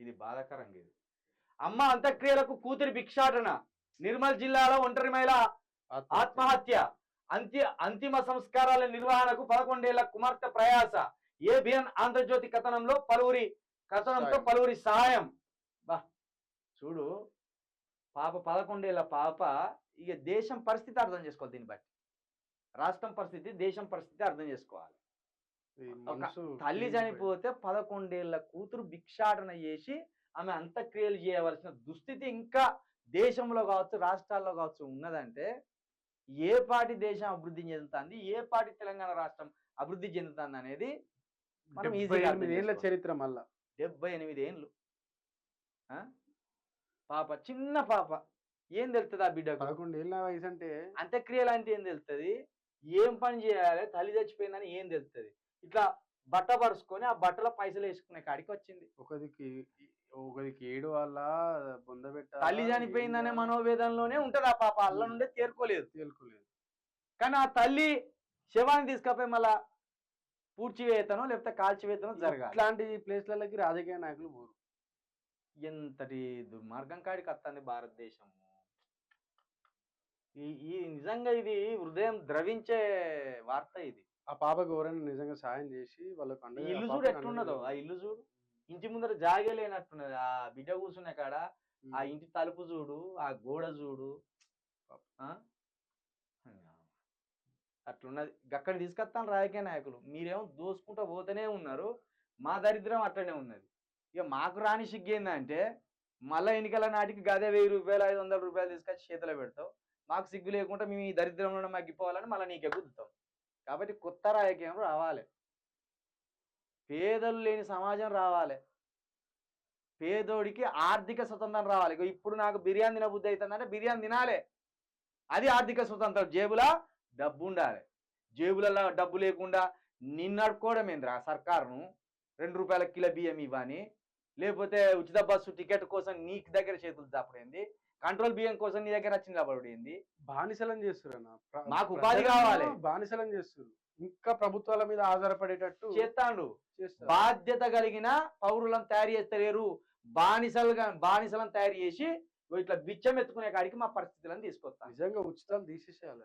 ఇది బాధాకరంగా ఇది. అమ్మ అంత్యక్రియలకు కూతురి భిక్షాటన. నిర్మల్ జిల్లాలో ఒంటరి మహిళ ఆత్మహత్య. అంతిమ సంస్కారాల నిర్వహణకు 11 ఏళ్ల కుమార్తె ప్రయాస. ఏబిఎన్ ఆంధ్రజ్యోతి కథనంతో పలువురి సహాయం. చూడు, పాప 11 ఏళ్ల పాప. ఇక దేశం పరిస్థితి అర్థం చేసుకోవాలి. దీన్ని బట్టి రాష్ట్రం పరిస్థితి, దేశం పరిస్థితి అర్థం చేసుకోవాలి. తల్లి చనిపోతే 11 ఏళ్ల కూతురు భిక్షాటన చేసి ఆమె అంత్యక్రియలు చేయవలసిన దుస్థితి ఇంకా దేశంలో కావచ్చు, రాష్ట్రాల్లో కావచ్చు ఉన్నదంటే ఏ పార్టీ దేశం అభివృద్ధి చెందుతుంది, ఏ పార్టీ తెలంగాణ రాష్ట్రం అభివృద్ధి చెందుతుంది అనేది మనం ఈజీగా. 78 ఏళ్ల చరిత్ర. మళ్ళా 78 ఏళ్ళు పాప, చిన్న పాప. ఏం తెలుస్తుంది ఆ బిడ్డకు? 11 ఏళ్ళ వయసు అంటే అంత్యక్రియలు అంటే ఏం తెలుస్తుంది? ఏం పని చేయాలి? తల్లి చచ్చిపోయిందని ఏం తెలుస్తుంది? ఇట్లా బట్ట పరుచుకొని ఆ బట్టలో పైసలు వేసుకునే కాడికి వచ్చింది. ఒకరికి ఏడు వల్ల బొందబెట్ట. తల్లి చనిపోయిందనే మనోవేదనలోనే ఉంటది ఆ పాప. అల్ల నుండే తేరుకోలేదు. కానీ ఆ తల్లి శవాన్ని తీసుకపోయి మళ్ళా పూడ్చివేతనో లేకపోతే కాల్చివేతనో జరగాలి. ఇట్లాంటి ప్లేస్లకి రాజకీయ నాయకులు పోరు. ఎంతటి దుర్మార్గం కాడికి వస్తుంది భారతదేశం. ఈ నిజంగా ఇది హృదయం ద్రవించే వార్త ఇది. ఆ పాపకు ఎవరైనా నిజంగా సాయం చేసి వాళ్ళకు ఇల్లు చూడు ఎట్లున్నదో. ఆ ఇల్లు చూడు, ఇంటి ముందర జాగే లేనట్టున్నది. ఆ బిడ్డ కూర్చునే కాడ ఆ ఇంటి తలుపు చూడు, ఆ గోడ చూడు, అట్లున్నది. అక్కడ తీసుకొస్తాను రాజకీయ నాయకులు. మీరేమో దోసుకుంటూ పోతూనే ఉన్నారు. మా దరిద్రం అట్లనే ఉన్నది. ఇక మాకు రాని సిగ్గేందంటే మళ్ళీ ఎన్నికల నాటికి గదే 1000 రూపాయలు 500 రూపాయలు తీసుకొచ్చి చేతిలో పెడతావు. మాకు సిగ్గు లేకుండా మేము ఈ దరిద్రంలో మగ్గిపోవాలని మళ్ళీ నీకే గుద్దుతాం. కాబట్టి కొత్త రాజకీయం రావాలి. పేదలు లేని సమాజం రావాలి. పేదోడికి ఆర్థిక స్వతంత్రం రావాలి. ఇప్పుడు నాకు బిర్యానీ తిన బుద్ధి అవుతుందంటే బిర్యానీ తినాలి. అది ఆర్థిక స్వతంత్రం. జేబులా డబ్బు ఉండాలి. జేబులలో డబ్బు లేకుండా నిన్నడుకోవడం ఏంద్రా సర్కారును? 2 రూపాయల కిలో బియ్యం ఇవ్వని, లేకపోతే ఉచిత బస్సు టికెట్ కోసం నీ దగ్గర చేతులు దాపడేంది, కంట్రోల్ బియ్యం కోసం నీ దగ్గర వచ్చి నిలబడేంది. బానిసలం చేస్తున్నా. మాకు ఉపాధి కావాలి. బానిసలం చేస్తున్నారు. ఇంకా ప్రభుత్వాల మీద ఆధారపడేటట్టు చేస్తాడు. బాధ్యత కలిగిన పౌరులను తయారు చేస్తలేరు. బానిసలను తయారు చేసి ఇట్లా బిచ్చం ఎత్తుకునే కాడికి మా పరిస్థితులను తీసుకొస్తాం. నిజంగా ఉచితాలు తీసేసేయాలి.